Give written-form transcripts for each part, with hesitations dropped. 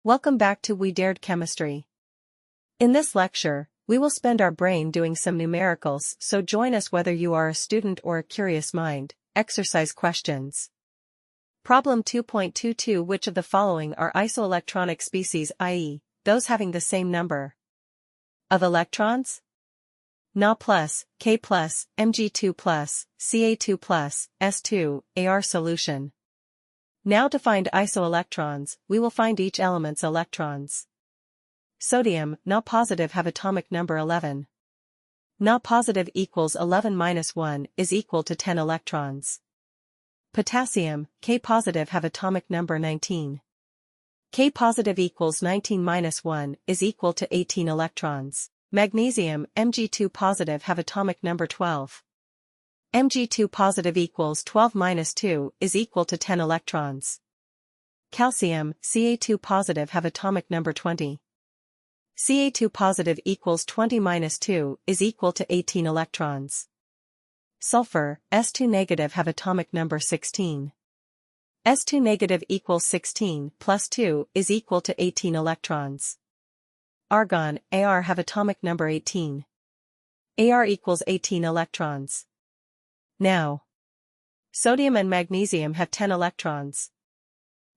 Welcome back to We Dared Chemistry. In this lecture, we will spend our brain doing some numericals, so join us whether you are a student or a curious mind. Exercise questions. Problem 2.22. Which of the following are isoelectronic species, i.e., those having the same number of electrons? Na+, K+, Mg2+, Ca2+, S2, Ar. Solution. Now to find isoelectrons, we will find each element's electrons. Sodium, Na positive have atomic number 11. Na positive equals 11 minus 1 is equal to 10 electrons. Potassium, K positive have atomic number 19. K positive equals 19 minus 1 is equal to 18 electrons. Magnesium, Mg2 positive have atomic number 12. Mg2 positive equals 12 minus 2 is equal to 10 electrons. Calcium, Ca2 positive have atomic number 20. Ca2 positive equals 20 minus 2 is equal to 18 electrons. Sulfur, S2 negative have atomic number 16. S2 negative equals 16 plus 2 is equal to 18 electrons. Argon, Ar have atomic number 18. Ar equals 18 electrons. Now, sodium and magnesium have 10 electrons.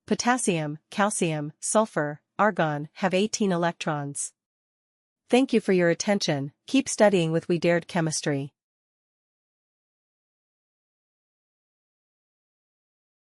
Potassium, calcium, sulfur, argon have 18 electrons. Thank you for your attention. Keep studying with We Dared Chemistry.